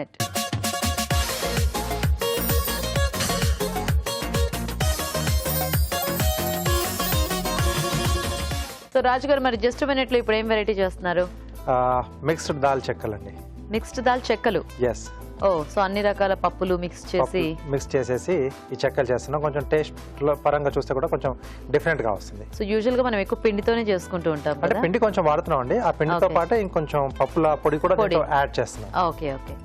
Minute. So రాజు గారు మరి just minute లో ఇప్పుడు ఏం వెరైటీ చేస్తున్నారు? మిక్స్డ్ దాల్ చెక్కలండి. మిక్స్డ్ దాల్ చెక్కలు. ఎస్. ఓ, సో అన్ని రకాల పప్పులు మిక్స్ చేసేసి ఈ చెక్కలు చేస్తున్నాం. కొంచెం టేస్ట్ పరంగా చూస్తే కూడా కొంచెం డిఫరెంట్ గా వస్తుంది. సో యూజువల్ గా మనం ఎక్కువ పిండితోనే చేసుకుంటూ ఉంటాం అంటే కదా. పిండి కొంచెం వాడుతున్నాం అండి. ఆ పిండితో పాటు ఇంకొంచెం పప్పుల పొడి కూడా యాడ్ చేస్తున్నాం. ఓకే ఓకే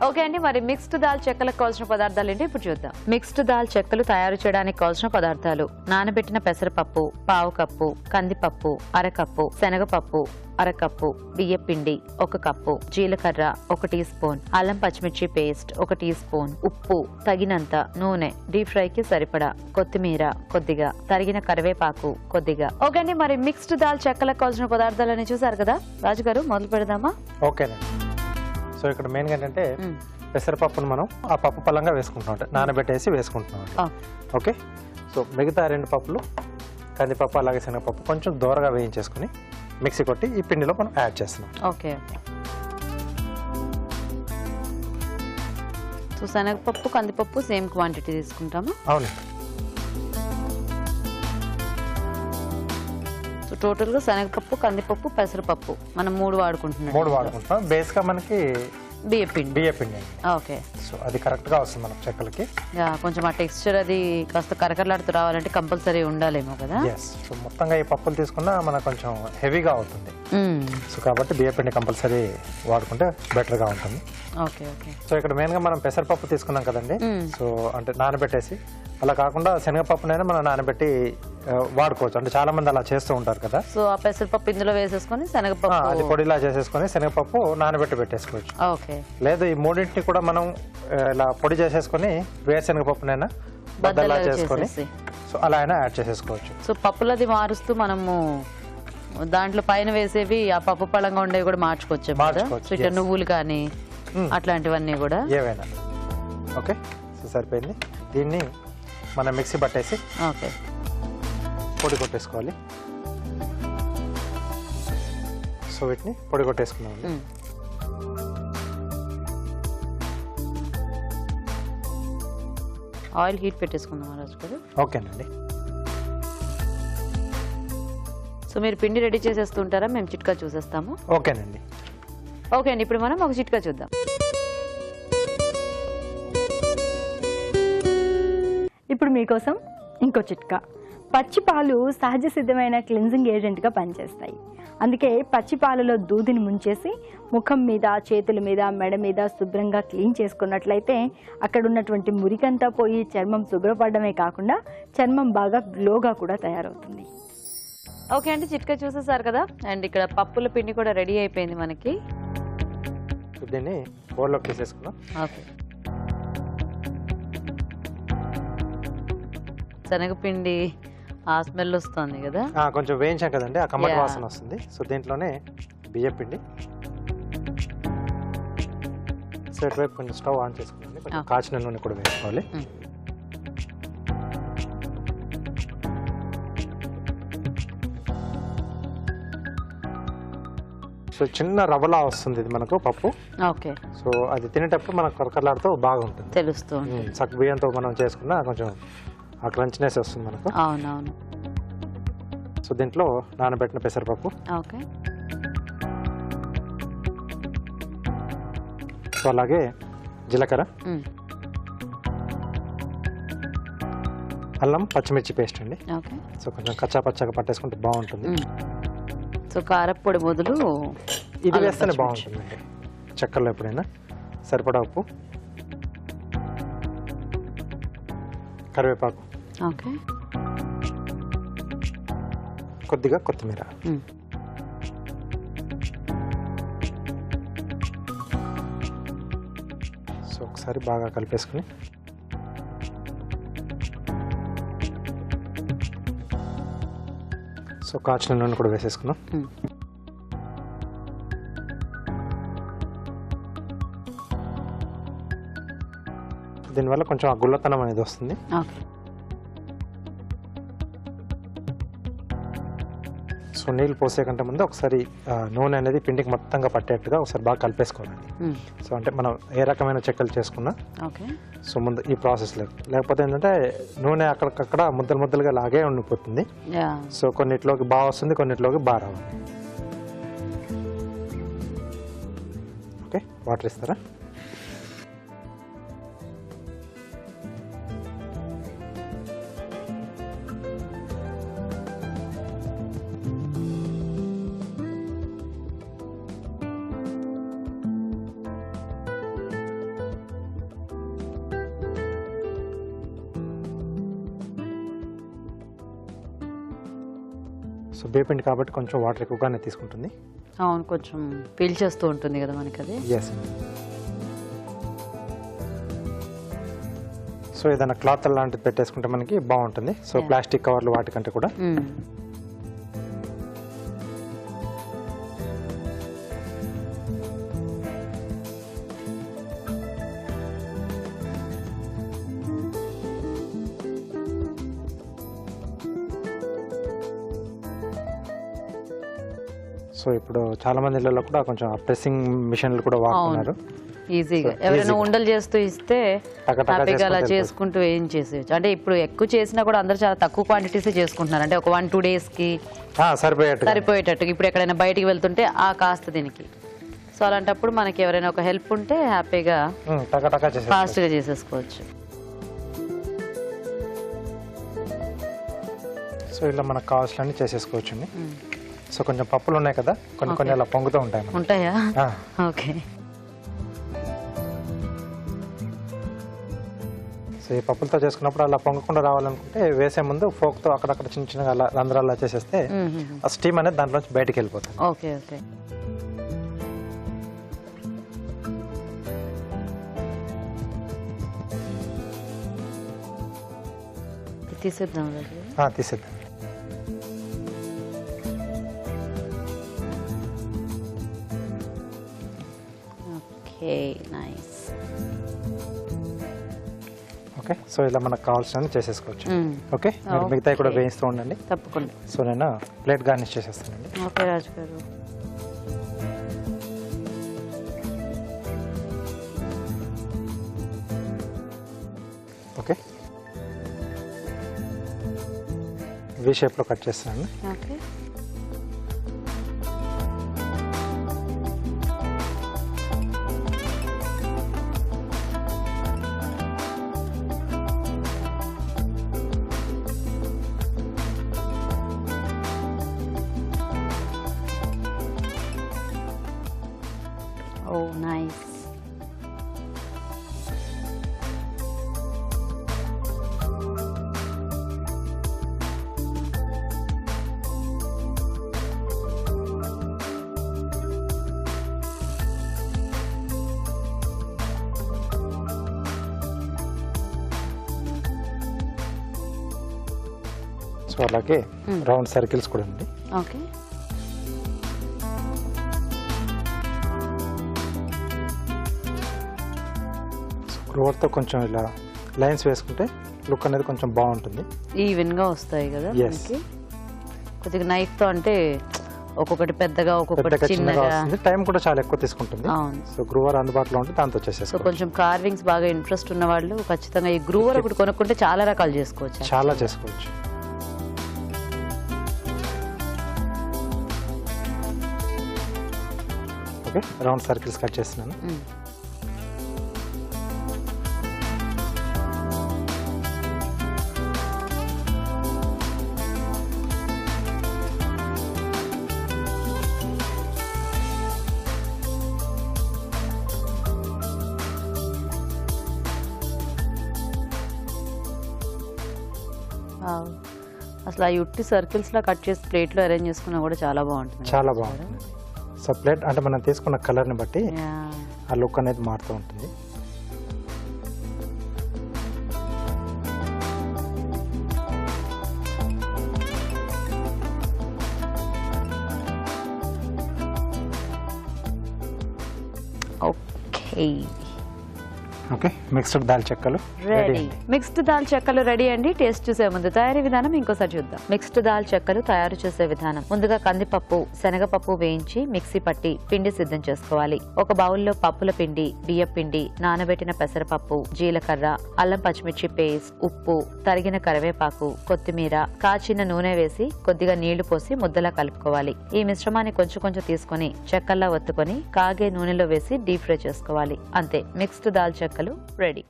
ఓకే అండి. మరి మిక్స్డ్ దాల్ చెక్కలకు కావాల్సిన పదార్థాలు ఏంటి ఇప్పుడు చూద్దాం. మిక్స్డ్ దాల్ చెక్కలు తయారు చేయడానికి కావాల్సిన పదార్థాలు: నానబెట్టిన పెసరపప్పు పావు కప్పు, కందిపప్పు అరకప్పు, శనగపప్పు అరకప్పు, బియ్యపిండి 1 కప్పు, జీలకర్ర 1 టీ స్పూన్, అల్లం పచ్చిమిర్చి పేస్ట్ 1 టీ స్పూన్, ఉప్పు తగినంత, నూనె, డీప్ ఫ్రై కి సరిపడా, కొత్తిమీర కొద్దిగా, తరిగిన కరివేపాకు కొద్దిగా. ఓకే అండి, మరి మిక్స్డ్ దాల్ చెక్కలకు కావాల్సిన పదార్థాలని చూసారు కదా. రాజు గారు మొదలు పెడదామా? ఓకేనండి. సో ఇక్కడ మెయిన్గా ఏంటంటే పెసరపప్పును మనం ఆ పప్పు పళ్ళంగా వేసుకుంటాం, నానబెట్టేసి వేసుకుంటున్నాం. ఓకే. సో మిగతా 2 పప్పులు, కందిపప్పు అలాగే శనగపప్పు కొంచెం దూరగా వేయించేసుకుని మిక్సీ కొట్టి ఈ పిండిలో మనం యాడ్ చేస్తున్నాం. Okay okay. సో శనగపప్పు కందిపప్పు సేమ్ క్వాంటిటీ తీసుకుంటామా? అవును. సో టోటల్ గా శనగపప్పు కందిపప్పు పెసరపప్పు మనం 3 వాడుకుంటున్నాం. 3 వాడుకుంటాం. బేస్ గా మనకి బియ్యపిండి. ఓకే. సో అది కరెక్ట్ గా వస్తుంది మనకు చెక్కలకి. కొంచెం ఆ టెక్స్చర్ అది కాస్త కరకరలాడుతూ రావాలంటే కంపల్సరీ ఉండాలేమో కదా. సో మొత్తంగా ఈ పప్పులు తీసుకున్నా మనకు కొంచెం హెవీగా అవుతుంది. సో కాబట్టి బియ్యపిండి కంపల్సరీ వాడుకుంటే బెటర్ గా ఉంటుంది. Okay okay. సో ఇక్కడ మెయిన్ గా మనం పెసరపప్పు తీసుకున్నాం కదండి. సో అంటే నానబెట్టేసి, అలా కాకుండా శనగపప్పునైనా మనం నానబెట్టి వాడుకోవచ్చు. అంటే చాలా మంది అలా చేస్తూ ఉంటారు కదా. సో ఆ పెసరపప్పు ఇందులో వేసేసుకొని శనగపప్పు అది పొడిలా చేసేసుకొని శనగపప్పు నానబెట్టి పెట్టేసుకోవచ్చు. ఓకే. లేదు ఈ మూడింటిని కూడా మనం ఇలా పొడి చేసేసుకొని వేరుశనగపప్పునైనా బద్దలా చేసుకొని సో అలా అయినా యాడ్ చేసేసుకోవచ్చు. సో పప్పులది మారుస్తూ మనము దాంట్లో పైన వేసేవి ఆ పప్పు పళ్ళంగా ఉండేవి కూడా మార్చుకోవచ్చు. సో ఇట్లా నువ్వులు కానీ అట్లాంటివన్నీ కూడా ఏవైనా. ఓకే. సో సరిపోయింది. దీన్ని మనం మిక్సీ పట్టేసి ఓకే పొడి కొట్టేసుకోవాలి. సో వీటిని పొడి కొట్టేసుకున్నాం. ఆయిల్ హీట్ పెట్టేసుకుందాం రాజు గారు. ఓకేనండి. సో మీరు పిండి రెడీ చేసేస్తుంటారా? మేము చిట్కా చూసేస్తాము. ఓకేనండి. ఓకే అండి, ఇప్పుడు మనం ఒక చిట్కా చూద్దాం. ఇప్పుడు మీకోసం ఇంకో చిట్కా. పచ్చి పాలు సహజ సిద్ధమైన క్లెన్జింగ్ ఏజెంట్గా పనిచేస్తాయి. అందుకే పచ్చి పాలలో దూదిని ముంచేసి ముఖం మీద, చేతుల మీద, మెడ మీద శుభ్రంగా క్లీన్ చేసుకున్నట్లయితే అక్కడ ఉన్నటువంటి మురికంతా పోయి చర్మం శుభ్రపడమే కాకుండా చర్మం బాగా గ్లోగా కూడా తయారవుతుంది. ఓకే అండి, చిట్కా చూసేసారు కదా. అండ్ ఇక్కడ పప్పుల పిండి కూడా రెడీ అయిపోయింది మనకి. దీన్ని బౌల్లోకి తీసేసుకున్నాం. ఓకే. శనగపిండి ఆ స్మెల్ వస్తుంది కదా. కొంచెం వేయించాం కదండి, ఆ కమ్మటి వాసన వస్తుంది. సో దీంట్లోనే బియ్యపిండి. సో ఇటువైపు కొంచెం స్టవ్ ఆన్ చేసుకున్నాండి. కొంచెం కాచిన నూనె కూడా వేసుకోవాలి. సో చిన్న రవ్వలా వస్తుంది ఇది మనకు పప్పు. ఓకే. సో అది తినేటప్పుడు మనకు కరకరలాడుతూ బాగుంటుంది, తెలుస్తుంది. సగ్గు బియ్యంతో మనం చేసుకున్నా కొంచెం ఆ క్రంచ్నెస్ వస్తుంది మనకు. అవునవును. సో దీంట్లో నానబెట్టిన పెసరపప్పు. ఓకే. సో అలాగే జీలకర్ర, అల్లం పచ్చిమిర్చి పేస్ట్ అండి. ఓకే. సో కొంచెం కచ్చా పచ్చగా పట్టేసుకుంటే బాగుంటుంది. సో కారప్పొడి బదులు ఇది వేస్తేనే బాగుంటుందండి చెక్కల్లో ఎప్పుడైనా. సరిపడా ఉప్పు, కరివేపాకు, ఓకే, కొద్దిగా కొత్తిమీర. సో ఒకసారి బాగా కలిపేసుకుని సో కాచిన నూనె కూడా వేసేసుకున్నాం. దీనివల్ల కొంచెం ఆ గుల్లతనం అనేది వస్తుంది. సో నీళ్ళు పోసే కంటే ముందు ఒకసారి నూనె అనేది పిండికి మొత్తంగా పట్టేట్టుగా ఒకసారి బాగా కలిపేసుకోవాలండి. సో అంటే మనం ఏ రకమైన చెక్కలు చేసుకున్నా ఓకే. సో ముందు ఈ ప్రాసెస్ లేకపోతే ఏంటంటే నూనె అక్కడికక్కడ ముద్దలు ముద్దలుగా లాగే ఉండిపోతుంది. సో కొన్నిట్లోకి బాగా వస్తుంది, కొన్నిట్లోకి బాగా రావాలి. ఓకే, వాటర్ ఇస్తారా? సో బేపిండి కాబట్టి కొంచెం వాటర్ ఎక్కువగానే తీసుకుంటుంది. అవును, కొంచెం పీల్చేస్తూ ఉంటుంది కదా మనకి అది. ఎస్. సో ఏదైనా క్లాత్ లాంటిది పెట్టేసుకుంటే మనకి బాగుంటుంది. సో ప్లాస్టిక్ కవర్లు వాటికంటే కూడా. సో ఇప్పుడు చాలా మంది ఇళ్ళలో కూడా కొంచెం ప్రెస్సింగ్ మిషన్లు కూడా వాడుతున్నారు. ఈజీగా ఎవరైనా ఉండలు చేస్తూ ఇస్తే హ్యాపీగా అలా చేసుకుంటూ ఏం చేసేయచ్చు. అంటే ఇప్పుడు ఎక్కువ చేసినా కూడా అందరూ చాలా తక్కువ క్వాంటిటీస్ చేసుకుంటున్నారు. అంటే ఒక 1-2 డేస్కి సరిపోయేటట్టు. ఇప్పుడు ఎక్కడైనా బయటికి వెళ్తుంటే కాస్త దీనికి. సో అలాంటప్పుడు మనకి ఎవరైనా ఒక హెల్ప్ ఉంటే హ్యాపీగా ఫాస్ట్గా చేసేసుకోవచ్చు. సో ఇలా మనకు కావాల్సినవి చేసేసుకోవచ్చు. సో కొంచెం పప్పులు ఉన్నాయి కదా, కొన్ని అలా పొంగుతూ ఉంటాయా? ఓకే. సో ఈ పప్పులతో చేసుకున్నప్పుడు అలా పొంగకుండా రావాలనుకుంటే వేసే ముందు ఫోక్తో అక్కడక్కడ చిన్న చిన్నగా అలా రంధ్రాలు చేసేస్తే ఆ స్టీమ్ అనేది దాంట్లోంచి బయటికి వెళ్ళిపోతుంది. Okay okay. తీసేద్దాం. తీసేద్దాం. Okay, nice. ఓకే, సో ఇలా మనకు కావాల్సినవి చేసేసుకోవచ్చు. ఓకే, మిగతా కూడా వేయిస్తూ ఉండండి. తప్పకుండా. సో నేను ప్లేట్ గార్నిష్ చేసేస్తానండి. ఓకే రాజు గారు. ఓకే, వి షేప్లో కట్ చేస్తాను. ఓకే. Oh, nice. సో అలాగే రౌండ్ సర్కిల్స్ కూడా ఉంది. ఓకే. గ్లోవర్తో కొంచెం ఇలా లైన్స్ వేసుకుంటే లుక్ అనేది కొంచెం బాగుంటుంది. ఈవెన్గా వస్తాయి కదా మనకి. కొద్దిగా నైఫ్తో అంటే ఒక్కొక్కటి పెద్దగా ఒక్కొక్కటి చిన్నగా వస్తుంది. టైం కూడా చాలా ఎక్కువ తీసుకుంటుంది. సో గ్రూవర్ అందుబాటులో ఉంటే దాంతో చేసేసుకోవచ్చు. సో కొంచెం కార్వింగ్స్ బాగా ఇంట్రెస్ట్ ఉన్న వాళ్ళు ఖచ్చితంగా ఈ గ్రూవర్ ఒకటి కొనుక్కుంటే చాలా రకాలు చేసుకోవచ్చు. చాలా చేసుకోవచ్చు. ఓకే, రౌండ్ సర్కిల్స్ కట్ చేస్తున్నాను. అసలు ఆ యుట్టి సర్కిల్స్ లా కట్ చేసి ప్లేట్ లో అరేంజ్ చేసుకున్నా కూడా చాలా బాగుంటుంది. చాలా బాగుంటుంది. సో ప్లేట్ అంటే మనం తీసుకున్న కలర్ ని బట్టి ఆ లుక్ అనేది మారుతూ ఉంటుంది. ఓకే, ఓకే, మిక్స్డ్ దాల్ చెక్కలు రెడీ. మిక్స్డ్ దాల్ చెక్కలు రెడీ అండి. టేస్ట్ చూసే ముందు తయారీ విధానం ఇంకోసారి చూద్దాం. మిక్స్డ్ దాల్ చెక్కలు తయారు చేసే విధానం: ముందుగా కందిపప్పు, శనగపప్పు వేయించి మిక్సీ పట్టి పిండి సిద్ధం చేసుకోవాలి. ఒక బౌల్లో పప్పుల పిండి, బియ్యం పిండి, నానబెట్టిన పెసరపప్పు, జీలకర్ర, అల్లం పచ్చిమిర్చి పేస్ట్, ఉప్పు, తరిగిన కరివేపాకు, కొత్తిమీర, కాచిన నూనె వేసి కొద్దిగా నీళ్లు పోసి ముద్దలా కలుపుకోవాలి. ఈ మిశ్రమాన్ని కొంచెం కొంచెం తీసుకుని చెక్కల్లా ఒత్తుకొని కాగే నూనెలో వేసి డీప్ ఫ్రై చేసుకోవాలి. అంతే, మిక్స్డ్ దాల్ చెక్కలు రెడీ.